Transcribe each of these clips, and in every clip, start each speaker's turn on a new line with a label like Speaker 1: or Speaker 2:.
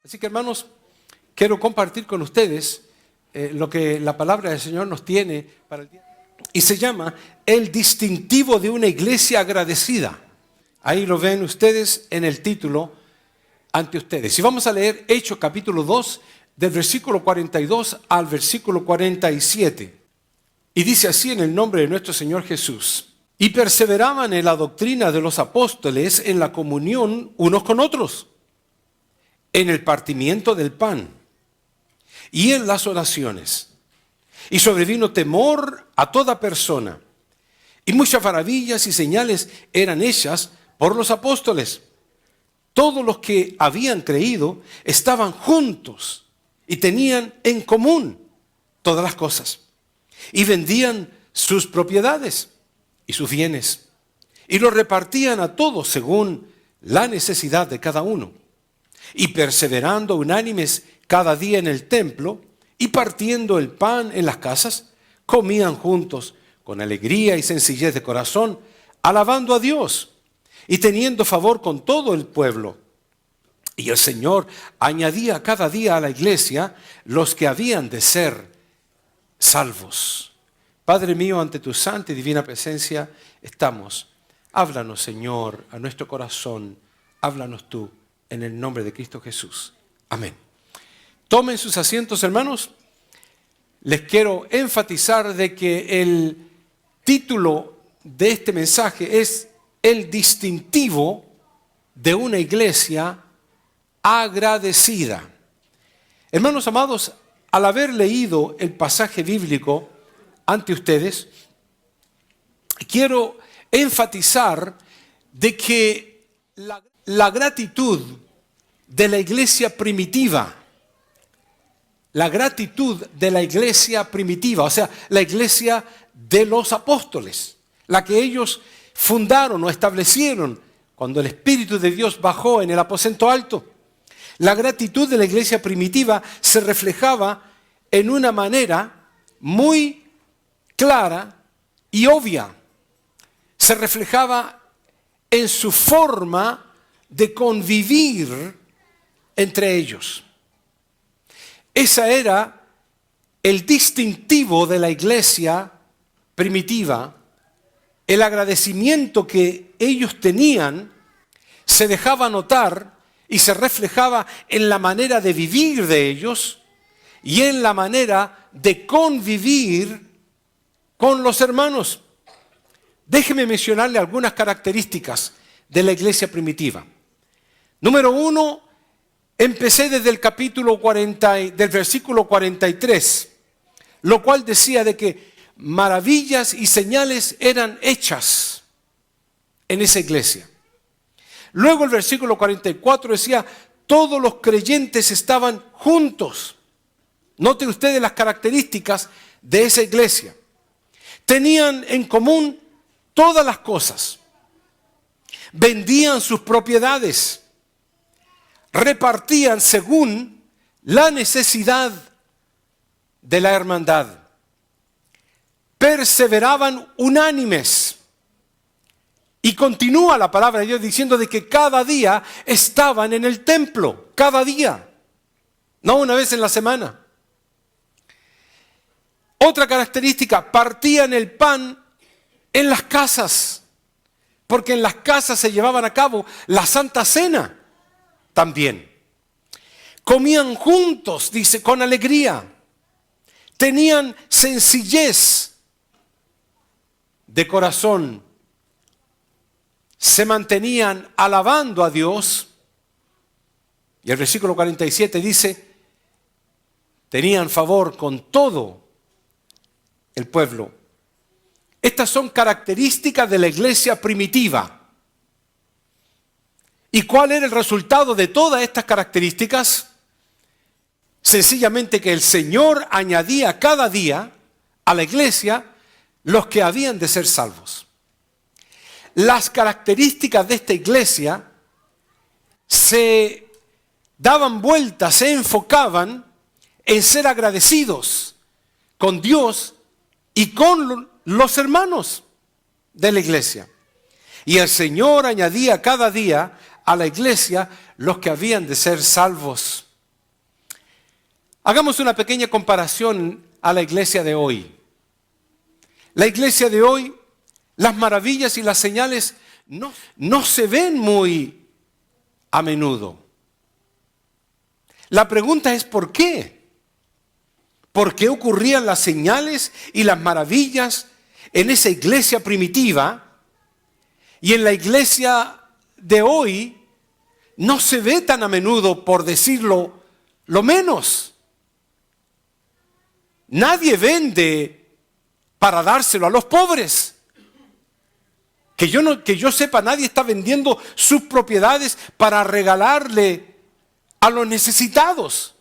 Speaker 1: Así que, hermanos, quiero compartir con ustedes lo que la palabra del Señor nos tiene para el día. Y se llama el distintivo de una iglesia agradecida. Ahí lo ven ustedes en el título ante ustedes. Y vamos a leer Hechos capítulo 2, del versículo 42 al versículo 47. Y dice así en el nombre de nuestro Señor Jesús. Y perseveraban en la doctrina de los apóstoles, en la comunión unos con otros, en el partimiento del pan y en las oraciones. Y sobrevino temor a toda persona. Y muchas maravillas y señales eran hechas por los apóstoles. Todos los que habían creído estaban juntos y tenían en común todas las cosas. Y vendían sus propiedades y sus bienes, y los repartían a todos según la necesidad de cada uno. Y perseverando unánimes cada día en el templo, y partiendo el pan en las casas, comían juntos con alegría y sencillez de corazón, alabando a Dios y teniendo favor con todo el pueblo. Y el Señor añadía cada día a la iglesia los que habían de ser salvos. Padre mío, ante tu santa y divina presencia estamos. Háblanos, Señor, a nuestro corazón. Háblanos tú, en el nombre de Cristo Jesús. Amén. Tomen sus asientos, hermanos. Les quiero enfatizar de que el título de este mensaje es el distintivo de una iglesia agradecida. Hermanos amados, al haber leído el pasaje bíblico ante ustedes, quiero enfatizar de que la gratitud de la iglesia primitiva, o sea, la iglesia de los apóstoles, la que ellos fundaron o establecieron cuando el Espíritu de Dios bajó en el aposento alto. La gratitud de la iglesia primitiva se reflejaba en una manera muy clara y obvia. Se reflejaba en su forma de convivir entre ellos. Ese era el distintivo de la iglesia primitiva. El agradecimiento que ellos tenían se dejaba notar y se reflejaba en la manera de vivir de ellos y en la manera de convivir con los hermanos. Déjeme mencionarle algunas características de la iglesia primitiva. Número 1, empecé desde el del versículo 43, lo cual decía de que maravillas y señales eran hechas en esa iglesia. Luego el versículo 44 decía, todos los creyentes estaban juntos. Noten ustedes las características de esa iglesia. Tenían en común todas las cosas. Vendían sus propiedades. Repartían según la necesidad de la hermandad. Perseveraban unánimes. Y continúa la palabra de Dios diciendo de que cada día estaban en el templo. Cada día. No una vez en la semana. Otra característica, partían el pan en las casas, porque en las casas se llevaban a cabo la Santa Cena también. Comían juntos, dice, con alegría. Tenían sencillez de corazón. Se mantenían alabando a Dios. Y el versículo 47 dice, tenían favor con todo el pueblo. Estas son características de la iglesia primitiva. ¿Y cuál era el resultado de todas estas características? Sencillamente que el Señor añadía cada día a la iglesia los que habían de ser salvos. Las características de esta iglesia se daban vueltas, se enfocaban en ser agradecidos con Dios y con los hermanos de la iglesia. Y el Señor añadía cada día a la iglesia los que habían de ser salvos. Hagamos una pequeña comparación a la iglesia de hoy. La iglesia de hoy, las maravillas y las señales no se ven muy a menudo. La pregunta es ¿por qué? ¿Por qué ocurrían las señales y las maravillas en esa iglesia primitiva y en la iglesia de hoy no se ve tan a menudo, por decirlo lo menos? Nadie vende para dárselo a los pobres. Que yo sepa, nadie está vendiendo sus propiedades para regalarle a los necesitados.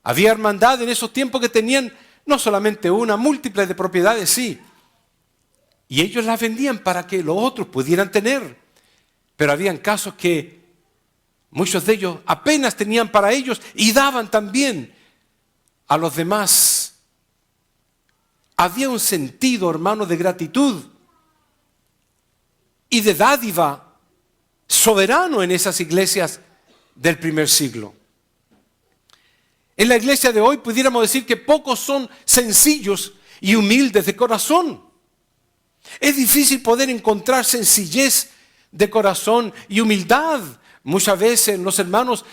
Speaker 1: Había hermandad en esos tiempos que tenían no solamente una, múltiples de propiedades, sí. Y ellos las vendían para que los otros pudieran tener. Pero habían casos que muchos de ellos apenas tenían para ellos y daban también a los demás. Había un sentido, hermano, de gratitud y de dádiva soberano en esas iglesias del primer siglo. En la iglesia de hoy pudiéramos decir que pocos son sencillos y humildes de corazón. Es difícil poder encontrar sencillez de corazón y humildad. Muchas veces los hermanos,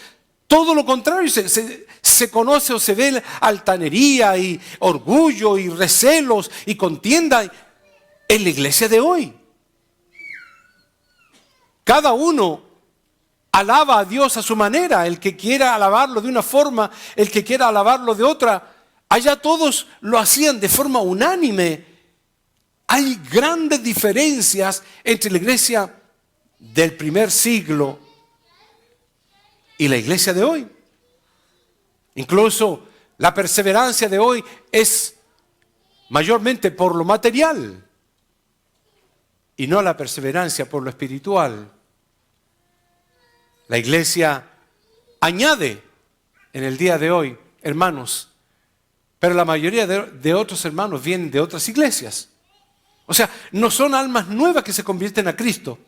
Speaker 1: todo lo contrario, se conoce o se ve altanería y orgullo y recelos y contienda en la iglesia de hoy. Cada uno alaba a Dios a su manera, el que quiera alabarlo de una forma, el que quiera alabarlo de otra. Allá todos lo hacían de forma unánime. Hay grandes diferencias entre la iglesia del primer siglo y la iglesia de hoy. Incluso la perseverancia de hoy es mayormente por lo material y no la perseverancia por lo espiritual. La iglesia añade en el día de hoy hermanos, pero la mayoría de otros hermanos vienen de otras iglesias. O sea, no son almas nuevas que se convierten a Cristo,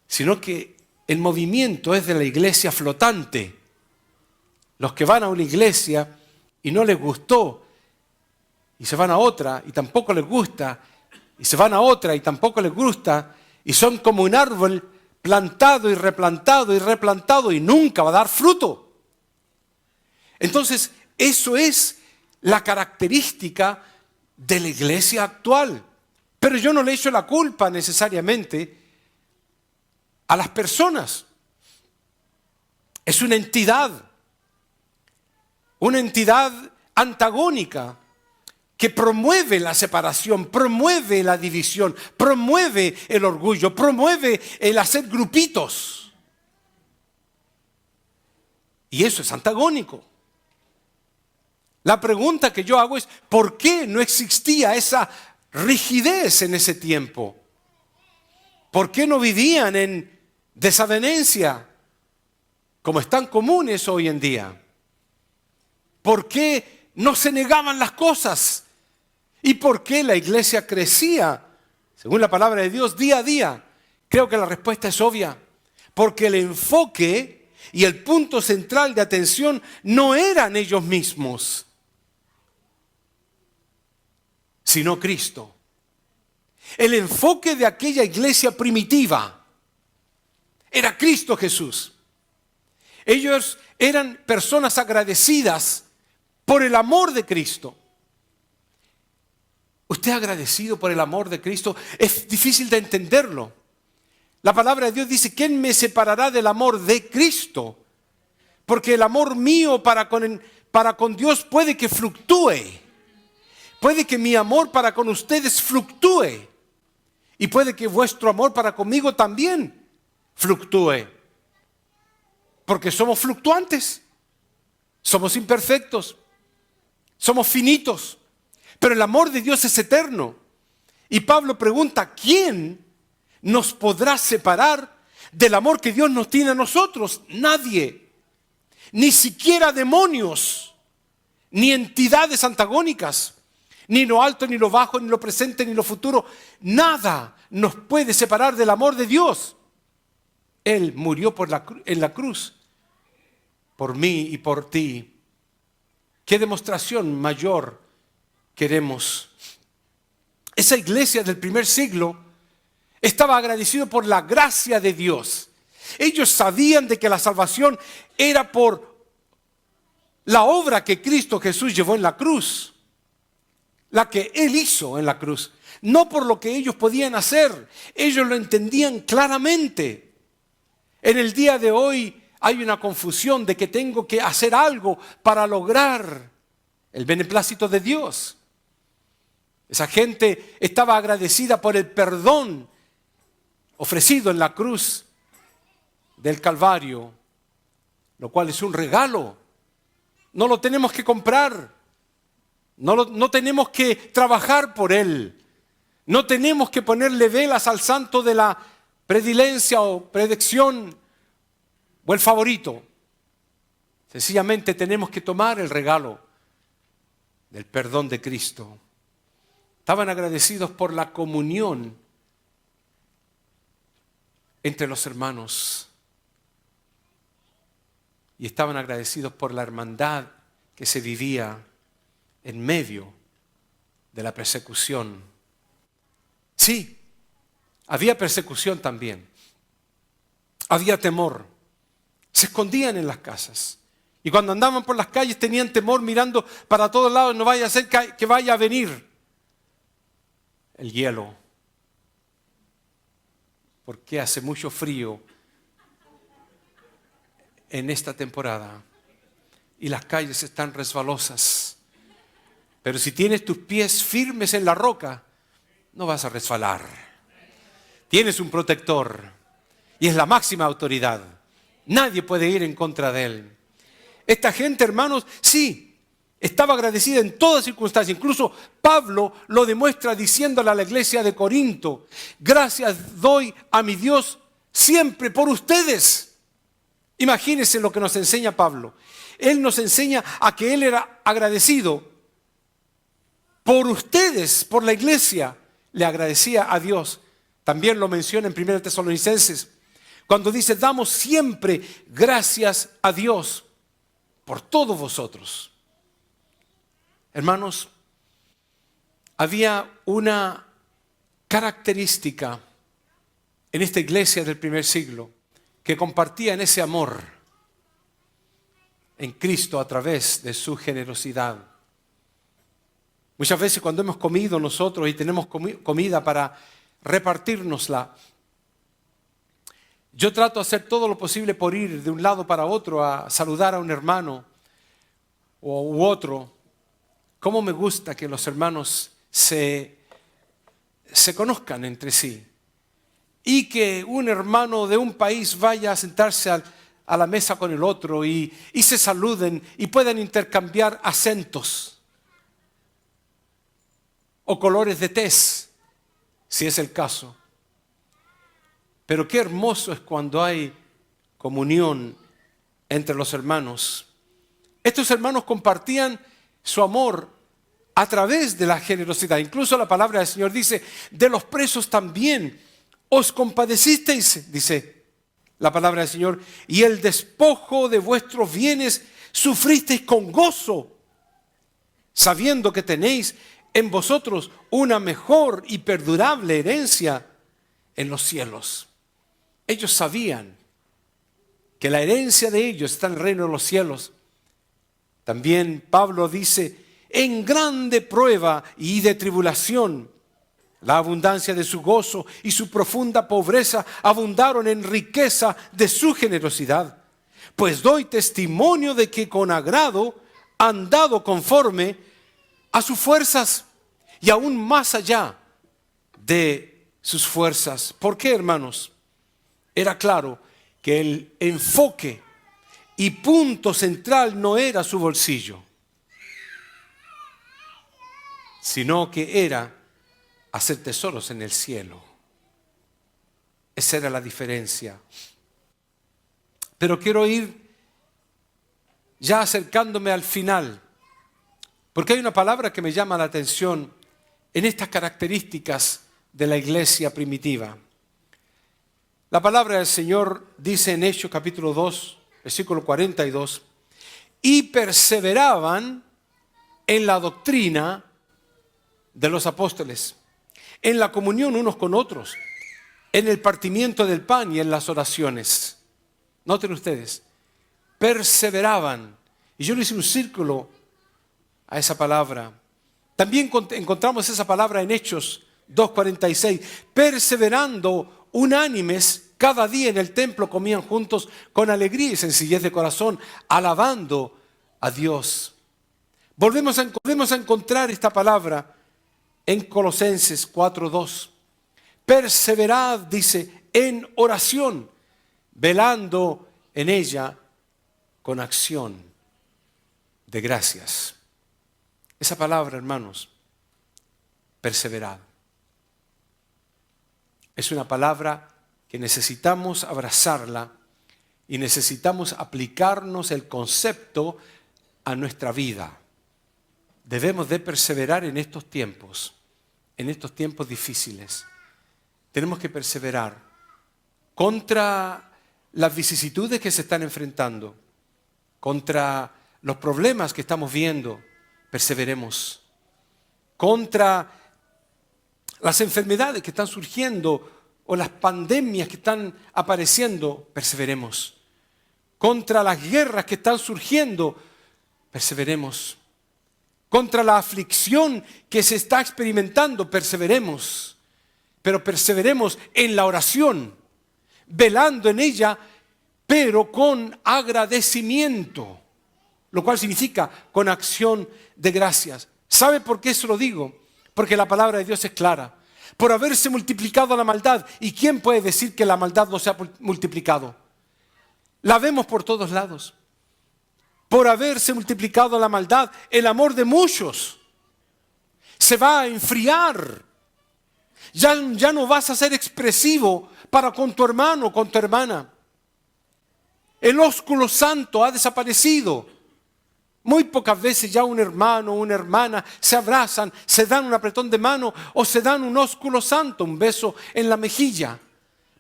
Speaker 1: sino que el movimiento es de la iglesia flotante. Los que van a una iglesia y no les gustó, y se van a otra y tampoco les gusta, y se van a otra y tampoco les gusta, y son como un árbol plantado y replantado y nunca va a dar fruto. Entonces, eso es la característica de la iglesia actual. Pero yo no le echo la culpa necesariamente a las personas. Es una entidad antagónica que promueve la separación, promueve la división, promueve el orgullo, promueve el hacer grupitos. Y eso es antagónico. La pregunta que yo hago es, ¿por qué no existía esa rigidez en ese tiempo? ¿Por qué no vivían en desavenencia como es tan comunes hoy en día? ¿Por qué no se negaban las cosas? ¿Y por qué la iglesia crecía, según la palabra de Dios, día a día? Creo que la respuesta es obvia. Porque el enfoque y el punto central de atención no eran ellos mismos, sino Cristo. El enfoque de aquella iglesia primitiva era Cristo Jesús. Ellos eran personas agradecidas por el amor de Cristo. ¿Usted es agradecido por el amor de Cristo? Es difícil de entenderlo. La palabra de Dios dice, ¿quién me separará del amor de Cristo? Porque el amor mío para con Dios puede que fluctúe. Puede que mi amor para con ustedes fluctúe. Y puede que vuestro amor para conmigo también fluctúe. Porque somos fluctuantes. Somos imperfectos. Somos finitos. Pero el amor de Dios es eterno. Y Pablo pregunta, ¿quién nos podrá separar del amor que Dios nos tiene a nosotros? Nadie. Ni siquiera demonios. Ni entidades antagónicas. Ni lo alto, ni lo bajo, ni lo presente, ni lo futuro. Nada nos puede separar del amor de Dios. Él murió en la cruz por mí y por ti. ¿Qué demostración mayor queremos? Esa iglesia del primer siglo estaba agradecido por la gracia de Dios. Ellos sabían de que la salvación era por la obra que Cristo Jesús llevó en la cruz, la que Él hizo en la cruz, no por lo que ellos podían hacer. Ellos lo entendían claramente. En el día de hoy hay una confusión de que tengo que hacer algo para lograr el beneplácito de Dios. Esa gente estaba agradecida por el perdón ofrecido en la cruz del Calvario, lo cual es un regalo. No lo tenemos que comprar, no tenemos que trabajar por él, no tenemos que ponerle velas al santo de la predilencia o predicción o el favorito. Sencillamente tenemos que tomar el regalo del perdón de Cristo. Estaban agradecidos por la comunión entre los hermanos y estaban agradecidos por la hermandad que se vivía en medio de la persecución. Sí, había persecución también, había temor, se escondían en las casas y cuando andaban por las calles tenían temor mirando para todos lados, no vaya a ser que vaya a venir el hielo, porque hace mucho frío en esta temporada y las calles están resbalosas. Pero si tienes tus pies firmes en la roca, no vas a resbalar. Tienes un protector y es la máxima autoridad. Nadie puede ir en contra de él. Esta gente, hermanos, sí, estaba agradecida en todas circunstancias. Incluso Pablo lo demuestra diciéndole a la iglesia de Corinto: gracias doy a mi Dios siempre por ustedes. Imagínense lo que nos enseña Pablo. Él nos enseña a que él era agradecido por ustedes, por la iglesia. Le agradecía a Dios. También lo menciona en 1 Tesalonicenses, cuando dice: damos siempre gracias a Dios por todos vosotros. Hermanos, había una característica en esta iglesia del primer siglo que compartían ese amor en Cristo a través de su generosidad. Muchas veces cuando hemos comido nosotros y tenemos comida para repartirnosla, yo trato de hacer todo lo posible por ir de un lado para otro a saludar a un hermano u otro. Cómo me gusta que los hermanos se conozcan entre sí y que un hermano de un país vaya a sentarse a la mesa con el otro y se saluden y puedan intercambiar acentos o colores de tez, si es el caso. Pero qué hermoso es cuando hay comunión entre los hermanos. Estos hermanos compartían su amor a través de la generosidad. Incluso la palabra del Señor dice: de los presos también os compadecisteis, dice la palabra del Señor, y el despojo de vuestros bienes sufristeis con gozo, sabiendo que tenéis en vosotros una mejor y perdurable herencia en los cielos. Ellos sabían que la herencia de ellos está en el reino de los cielos. También Pablo dice: en grande prueba y de tribulación, la abundancia de su gozo y su profunda pobreza abundaron en riqueza de su generosidad. Pues doy testimonio de que con agrado han dado conforme a sus fuerzas y aún más allá de sus fuerzas. ¿Por qué, hermanos? Era claro que el enfoque y punto central no era su bolsillo, sino que era hacer tesoros en el cielo. Esa era la diferencia. Pero quiero ir ya acercándome al final, porque hay una palabra que me llama la atención en estas características de la iglesia primitiva. La palabra del Señor dice en Hechos capítulo 2, versículo 42, y perseveraban en la doctrina de los apóstoles, en la comunión unos con otros, en el partimiento del pan y en las oraciones. Noten ustedes, perseveraban. Y yo le hice un círculo a esa palabra. También encontramos esa palabra en Hechos 2:46. Perseverando unánimes, cada día en el templo comían juntos con alegría y sencillez de corazón, alabando a Dios. Volvemos a encontrar esta palabra en Colosenses 4:2. Perseverad, dice, en oración, velando en ella con acción de gracias. Esa palabra, hermanos, perseverad, es una palabra que necesitamos abrazarla y necesitamos aplicarnos el concepto a nuestra vida. Debemos de perseverar en estos tiempos difíciles. Tenemos que perseverar contra las vicisitudes que se están enfrentando, contra los problemas que estamos viendo. Perseveremos. Contra las enfermedades que están surgiendo o las pandemias que están apareciendo, perseveremos. Contra las guerras que están surgiendo, perseveremos. Contra la aflicción que se está experimentando, perseveremos. Pero perseveremos en la oración, velando en ella, pero con agradecimiento, lo cual significa con acción de gracias. ¿Sabe por qué eso lo digo? Porque la palabra de Dios es clara. Por haberse multiplicado la maldad. ¿Y quién puede decir que la maldad no se ha multiplicado? La vemos por todos lados. Por haberse multiplicado la maldad, el amor de muchos se va a enfriar. Ya no vas a ser expresivo para con tu hermano o con tu hermana. El ósculo santo ha desaparecido. Muy pocas veces ya un hermano o una hermana se abrazan, se dan un apretón de mano o se dan un ósculo santo, un beso en la mejilla.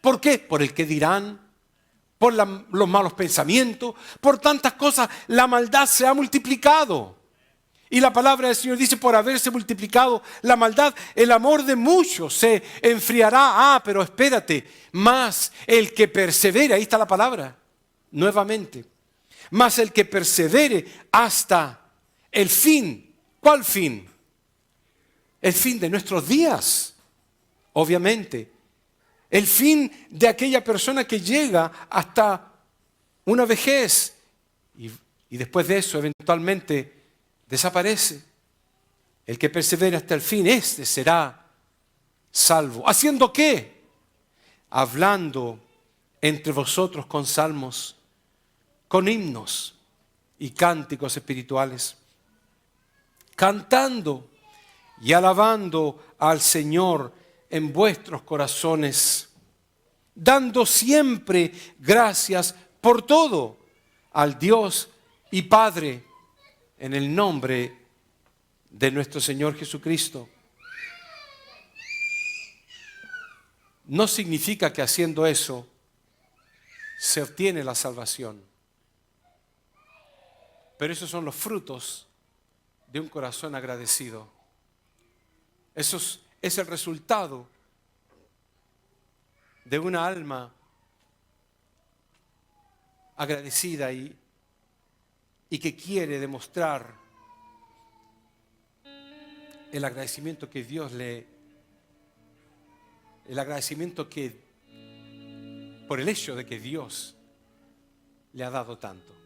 Speaker 1: ¿Por qué? Por el que dirán, por los malos pensamientos, por tantas cosas. La maldad se ha multiplicado. Y la palabra del Señor dice, por haberse multiplicado la maldad, el amor de muchos se enfriará. Pero espérate, más el que persevere, ahí está la palabra, nuevamente. Más el que persevere hasta el fin. ¿Cuál fin? El fin de nuestros días, obviamente. El fin de aquella persona que llega hasta una vejez y después de eso eventualmente desaparece. El que persevere hasta el fin, este será salvo. ¿Haciendo qué? Hablando entre vosotros con salmos, con himnos y cánticos espirituales, cantando y alabando al Señor en vuestros corazones, dando siempre gracias por todo al Dios y Padre, en el nombre de nuestro Señor Jesucristo. No significa que haciendo eso se obtiene la salvación. Pero esos son los frutos de un corazón agradecido. Eso es el resultado de una alma agradecida y que quiere demostrar el agradecimiento que Dios el agradecimiento que por el hecho de que Dios le ha dado tanto.